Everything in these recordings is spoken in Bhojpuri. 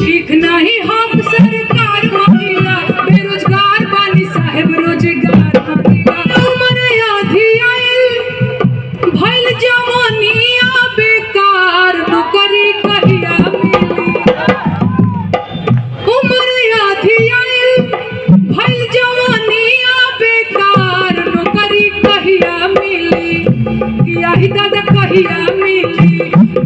ठीक नहीं हम सरकार मांगिला, बेरोजगार बानी साहेब रोजगार मांगिला। उम्र आधी आइल भइल जवानिया बेकार, नौकरी कहिया मिली। उम्र आधी आइल भइल जवानिया बेकार, नौकरी कहिया मिली। कि आही दादा कहिया मिली,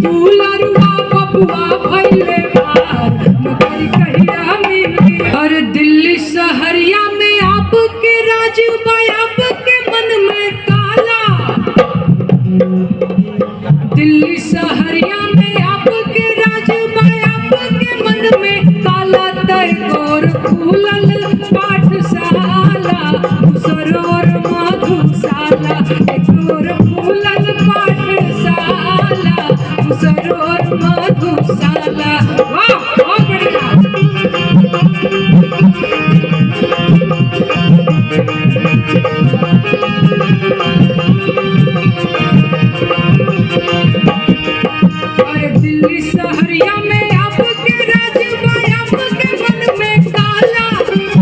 दुलरुआ बबुआ भइले बार, नौकरी कहिया मिली। और दिल्ली शहरिया में आपके राज बा, आपके मन में काला। दिल्ली शहरिया में आपके राज बा, आपके मन में काला। तय गोर खुलल पाठशाला, सरोवर मधुशाला। गोर खुलल पाठशाला, सरोवर मधुशाला। वाह बहुत बढ़िया। और दिल्ली शहरिया में आपके राज बा, आपके मन में काला।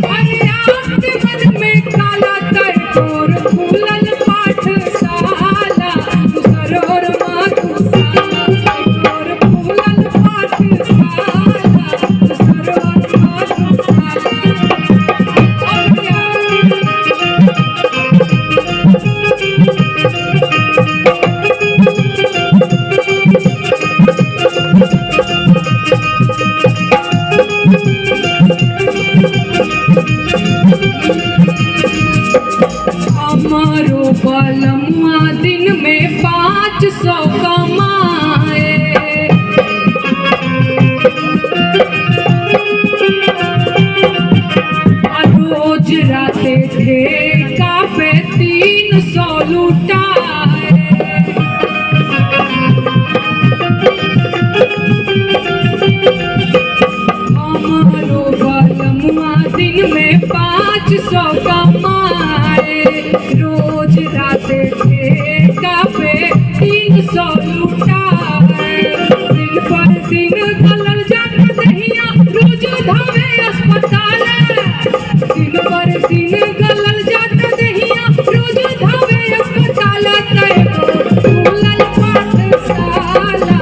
अरे आपके मन में काला। तय गोर खुलल पाठशाला, सरोवर मधुशाला। गोर खुलल पाठशाला, सरोवर मधुशाला। और क्या हमारो बलमुआ दिन में 500 कमाए। रोज राते ठेका पे 300 लुटाए। हमारो बलमुआ दिन में 500 कमाए। रोज राते ठेका पे 300 लुटाए। दिन पर दिन गलल जाता दहिया, रोज धावे अस्पताल। दिन पर दिन गलल जाता दहिया, रोज धावे अस्पताल। तय गोर खुलल पाठशाला,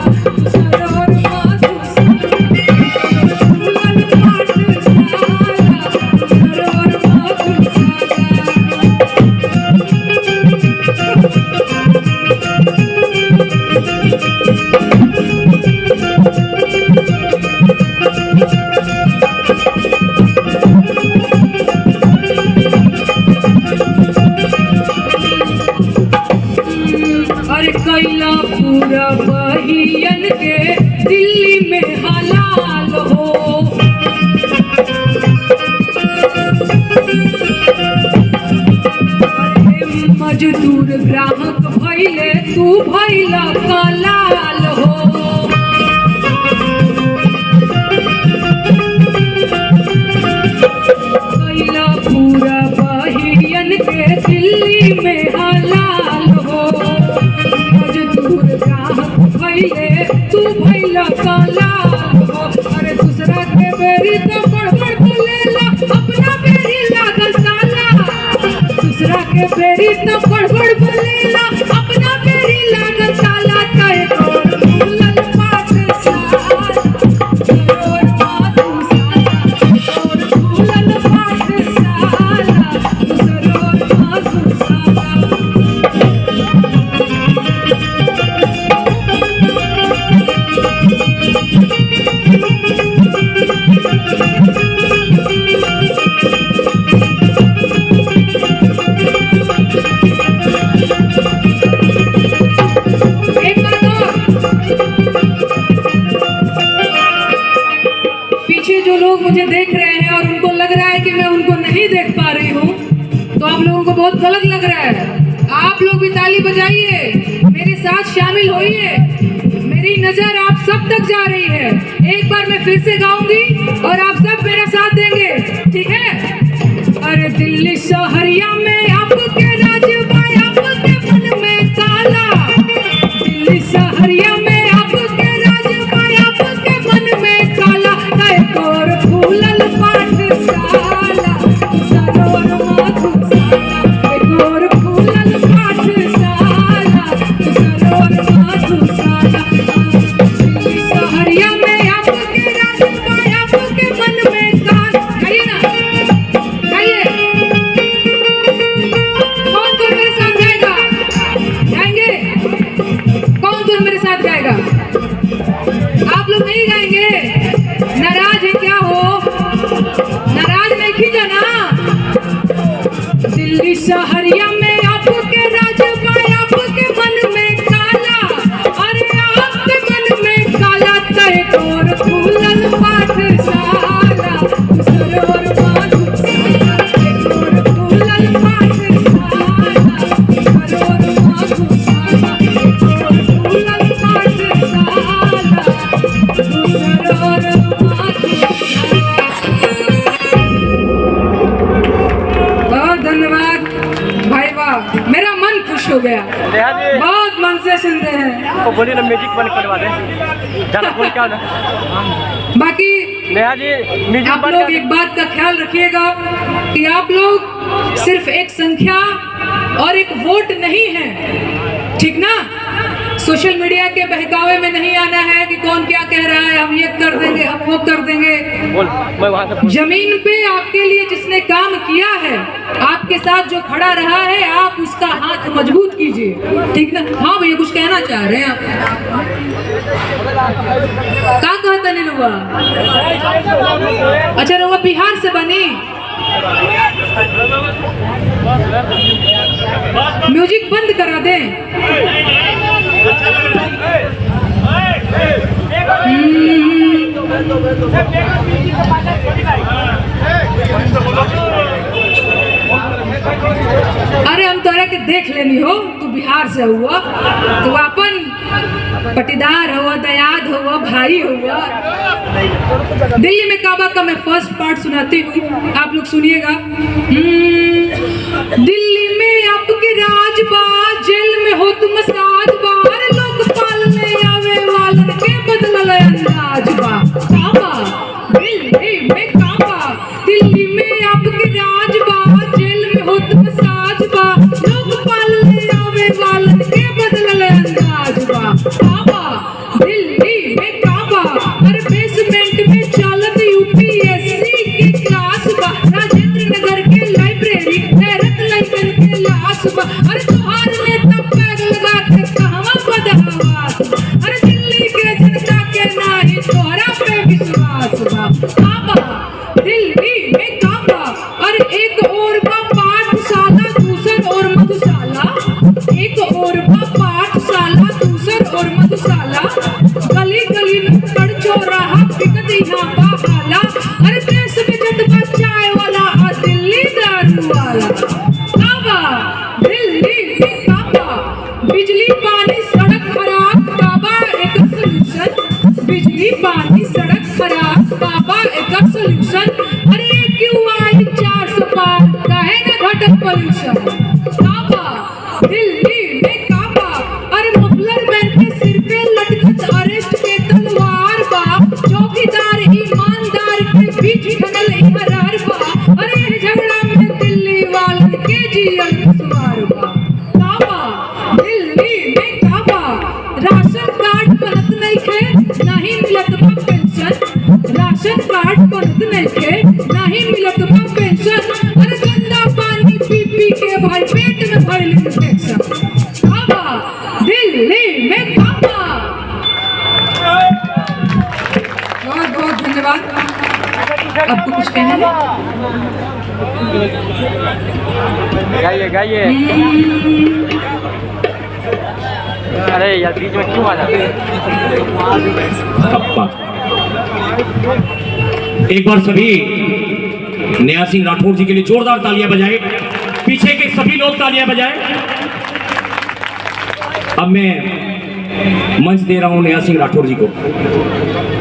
सरोवर मधुशाला। खुलल पाठशाला, सरोवर मधुशाला। और कैला पूरा बहियन के दिल्ली में हलाल हो। अरे मजदूर ग्राहक भइले, तू भइला कलाल हो। कैला पूरा बहियन के दिल्ली में हलाल हो। मजदूर ग्राहक भइले, तू भइला कलाल हो। अरे दूसरा के बेरी तो बड़बड़ बोलेला, अपना बेरी लागल ताला। दूसरा के बेरी तो बड़बड़ बोलेला, अपना बेरी लागल ताला। तय गोर खुलल पाठशाला, सरोवर मधुशाला। गोर खुलल पाठशाला, सरोवर मधुशाला। एक बात और, पीछे जो लोग मुझे देख रहे हैं और उनको लग रहा है कि मैं उनको नहीं देख पा रही हूँ, तो आप लोगों को बहुत गलत लग रहा है। आप लोग भी ताली बजाइए, मेरे साथ शामिल होइए। मेरी नजर आप सब तक जा रही है। एक बार मैं फिर से गाऊंगी और आप सब मेरा साथ देंगे, ठीक है? अरे दिल्ली शहरिया में आपके राज बा, आपके मन में काला। दिल्ली शहरिया में आपके राज बा, आपके मन में काला। बलिया में आपके राजबा, आपके मन में काला, अरे आपके मन में काला, तय तोर फूलल पाठशाला, सरोवर माधुशाला, तोर फूलल पाठशाला, सरोवर माधुशाला, तोर फूलल पाठशाला, सरोवर धन्यवाद भाई, वाह, मेरा मन खुश हो गया, बहुत मन से सुन रहे हैं। तो बोलिए ना म्यूजिक बंद करवा दे, जाना बोल क्या ना। बाकी नेहा जी म्यूजिक आप लोग एक बात का ख्याल रखिएगा कि आप लोग सिर्फ एक संख्या और एक वोट नहीं है, ठीक ना। सोशल मीडिया के बहकावे में नहीं आना है कि कौन क्या कह रहा है, हम ये कर देंगे, हम वो कर देंगे। बोल, मैं वहाँ से जमीन पे आपके लिए जिसने काम किया है, आपके साथ जो खड़ा रहा है, आप उसका हाथ मजबूत कीजिए, ठीक ना। हाँ भैया कुछ कहना चाह रहे हैं आप, क्या कहता नहीं रुआ? अच्छा रुआ बिहार से बनी, म्यूजिक बंद करा दें। अरे हम तोरा के देख लेनी हो, तू बिहार से हुआ, तू अपन पटीदार हुआ, दयाद हुआ, भाई हुआ। दिल्ली में काबा का मैं फर्स्ट पार्ट सुनाती हूँ, आप लोग सुनिएगा। दिल्ली में आपके राजबा, जेल में हो तुम साजबार, लोग पालने आवे वालन के बदलल अंदाजबा। काबा दिल्ली में काबा, दिल्ली में आपके राजबा, जेल में हो तुम साजबा, लोग पालने आवे वालन के बदलल अंदाजबा। काबा दिल्ली में काबा, हर बेसमेंट में चलत यूपीएससी की क्लास बा, राजेंद्र नगर के लाइब्रेरी हैरत लाइबन के लाश बा, अरे तोहार नेता पैर लगा के कहवा बदहवास बा, अरे दिल्ली के जनता के नाही तोहरा पे विश्वास बा। काबा दिल्ली में काबा, अरे एक और बा पाठशाला, दूसर और मधुशाला, एक और बा पाठशाला, दूसर और मधुशाला, गली गली नुक्कड़ चौराहा बिकत यहाँ बा हाला, अरे देश में जतबा चाय वाला आ दिल्ली दारू वाला। काबा दिल्ली में काबा, बिजली पानी सड़क खराब, काबा एक सोल्यूशन, बिजली पानी सड़क खराब, काबा एक सोल्यूशन, अरे QI 400 पार, काहे ना घटक पोल्यूशन। काबा दिल्ली में काबा, अरे मफलर मैन के सिर पे लटकत अरेस्ट के तलवार बा, चौकीदार ईमानदार के बीच खनल इहरार बा, अरे झगड़ा में दिल्ली वालन के जियल दुश्वार बा। काबा दिल्ली में काबा, राशन कार्ड बनत नइखे, नहीं मिलत बा पेंशन, राशन कार्ड बनत नइखे, नहीं मिलत बा पेंशन, अरे गंदा पानी पी पी के भाई पेट में भइल इन्फेक्शन। काबा दिल्ली में काबा। बहुत बहुत धन्यवाद। आपको कुछ कहना है? गाइए गाइए। अरे यार बीच में क्यों आ जाते हैं? एक बार सभी नेहा सिंह राठौर जी के लिए जोरदार तालियां बजाएं, पीछे के सभी लोग तालियां बजाएं। अब मैं मंच दे रहा हूं नेहा सिंह राठौर जी को।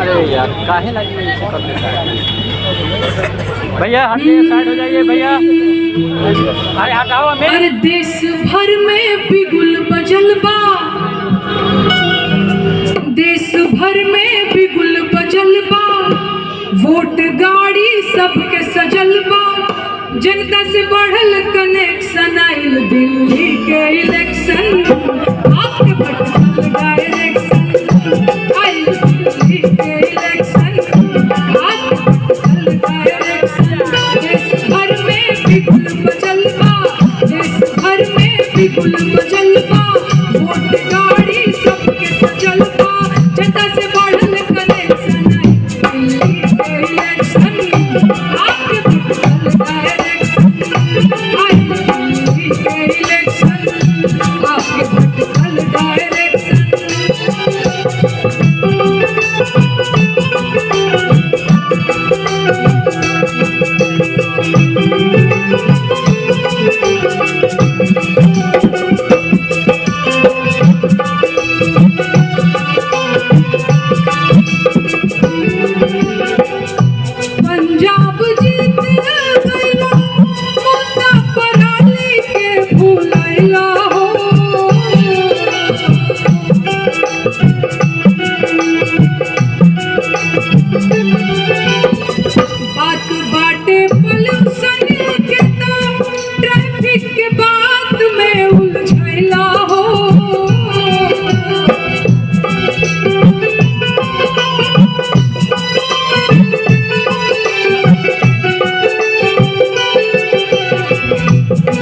अरे यार काहे लगी ऐसे करते हैं? भैया हटिए, साइड हो जाइए भैया, अरे हटाओ हमें। अरे देश भर में बिगुल बजल बा, देश भर में बिगुल बजल बा, वोट गाड़ी सबके सजल बा, जनता से बढ़ल कनेक्शन आइल दिल्ली के इलेक्शन, आपके बटन डायरेक्शन आइल दिल्ली के इलेक्शन, आपके बटन डायरेक्शन। देश भर में बिगुल बजल बा, देश भर में बिगुल बजल बा, वोट गाड़ी सबके सजल बा, जनता से बढ़ल कनेक्शन आइल दिल्ली के इलेक्शन, आपके बटन डायरेक्शन आइल दिल्ली के बात बाटे पॉल्यूशन के तो ट्रैफिक के बात में उलझैला हो।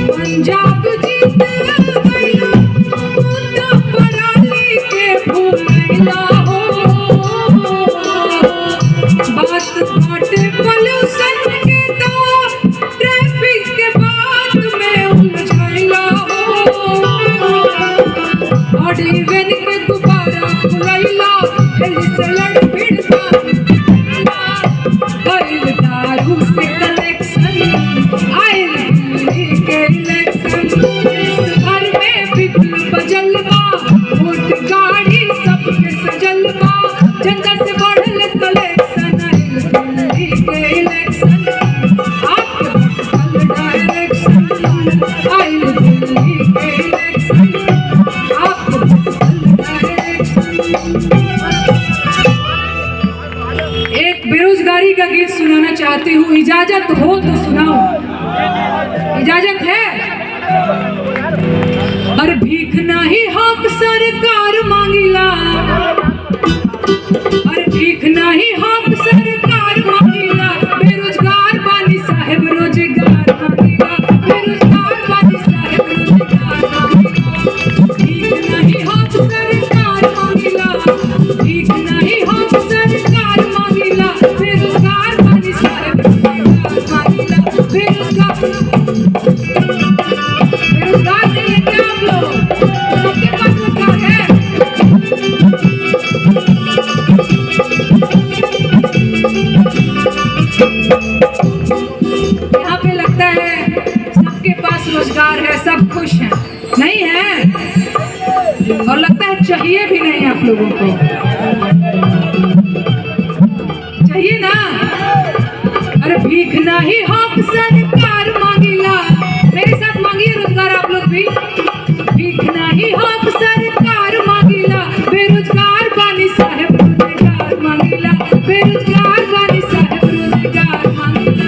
पंजाब जीत गइला मुद्दा पराली के भूलैला हो। बात बाटे पॉल्यूशन के तो ट्रैफिक के बात में उलझैला हो। और इवेंट के दोबारा खुलैला एलिसलट भिड़ता आइल दारू से कलेक्शन आइल दिल्ली के इलेक्शन। इस भर में बिगुल बजल बा वोट गाड़ी सबके सजल बा जनता से बढ़ल कलेक्शन आइल दिल्ली के इलेक्शन। आपके बदल डायरेक्शन आइल दिल्ली के इलेक्शन। आपके बदल डायरेक्शन। एक बेरोजगारी का गीत सुनाना चाहती हूँ, इजाजत हो तो सुनाओ। इजाजत है? और भीख नहीं हक सरकार मांगिला। और भीख नहीं हक सरकार मांगिला। बेरोजगार बानी साहेब रोजगार मांगिला। बेरोजगार बानी साहेब रोजगार मांगिला। भीख नहीं हक सरकार मांगिला। भीख नहीं हक सरकार मांगिला। बेरोजगार बानी साहेब रोजगार मांगिला। बेरोजगार नहीं है क्या आप लोग? सबके पास रोजगार है। यहाँ पे लगता है सबके पास रोजगार है, सब खुश हैं। नहीं है, और लगता है चाहिए भी नहीं आप लोगों को। चाहिए ना? अरे भीख नहीं हक सरकार मांगिला। मेरे साथ मांगिए रोजगार आप लोग भी। भीख नहीं हक सरकार मांगिला। बेरोजगार बानी साहेब रोजगार मांगिला। बेरोजगार बानी साहेब रोजगार मांगिला।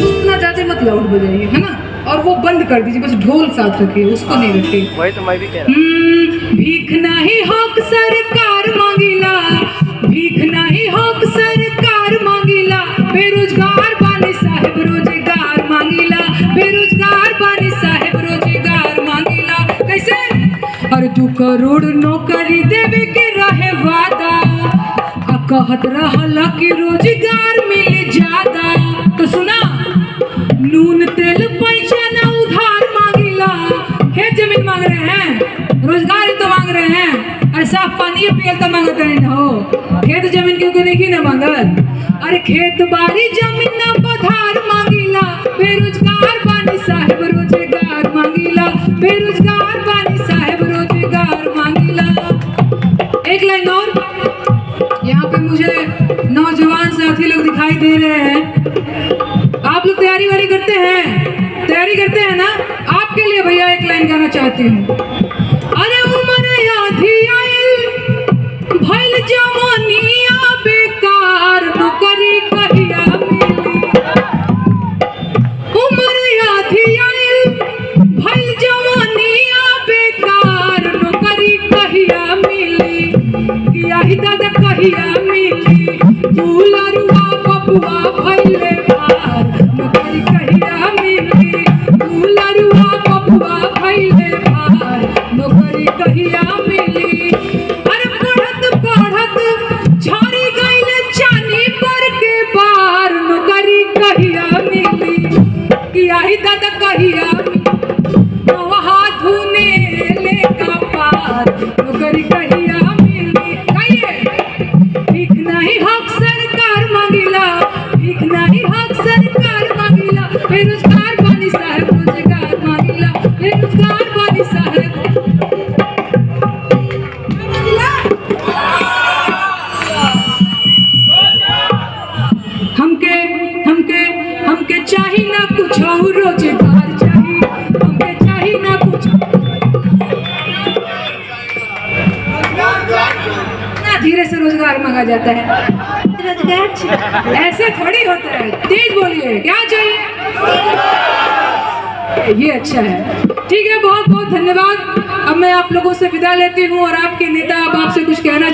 इतना ज्यादा मत लाउड बजाइए, है ना? और वो बंद कर दीजिए, बस ढोल साथ रखिए, उसको नहीं रखिए। वही तो मैं भी कह रहा भीख नहीं हक सरकार मांगिला। भीख नहीं हक सरकार मांगिला। बेरोजगार बानी साहेब रोजगार मांगिला। बेरोजगार बानी साहेब रोजगार मांगिला। कैसे? और 2 करोड़ नौकरी देवे के रहे वादा। आ कहत रहला कि रोजगार मिल ज्यादा। तो सुना, नून तेल पैसा ना उधार मांगिला। खेत जमीन मांग रहे हैं, रोजगार तो मांग रहे हैं। अरे साफ पानी पियल तो मांगत नहीं ना हो। खेत जमीन क्यों नहीं ना मांगत? अरे खेत बाड़ी जमीन ना पधार मांगिला। बेरोजगार बानी साहेब रोजगार मांगिला। बेरोजगार बानी साहेब रोजगार मांगिला। एक लाइन और। यहाँ पे मुझे नौजवान साथी लोग दिखाई दे रहे हैं। आप लोग तैयारी वारी करते हैं? तैयारी करते हैं ना? आपके लिए भैया एक लाइन गाना चाहती हूँ। अरे उम्र आधी आइल भइल जवानिया बेकार नौकरी कहिया मिली। उम्र आधी आइल भइल जवानिया बेकार नौकरी कहिया मिली। किया ही दादा कहिया मिली। दुलरुआ बबुआ भइले भार नौकरी कहिया मिली। दुलरुआ बबुआ भइले भार नौकरी कहिया मिली। अरे पढ़त पढ़त झड़ी गइले चानी पर के बार नौकरी कहिया मिली। किया ही दादा कहिया मिली। वहाँ धुने ले का पार नौकरी कहिया मिली। कहिए भीख नहीं हक सरकार मांगिला। भीख नहीं हक सरकार मांगिला। बेरोजगार बानी साहेब रोजगार मांगिला। बेरोजगार बानी साहेब हमके हमके हमके चाहिए ना कुछ और रोजगार चाहिए। हमके चाहिए ना कुछ धीरे से रोजगार मांगा जाता है। रोजगार ऐसे थोड़ी होता है, तेज बोलिए, क्या चाहिए? ये अच्छा है, ठीक है, बहुत बहुत धन्यवाद। अब मैं आप लोगों से विदा लेती हूँ और आपके नेता अब आपसे कुछ कहना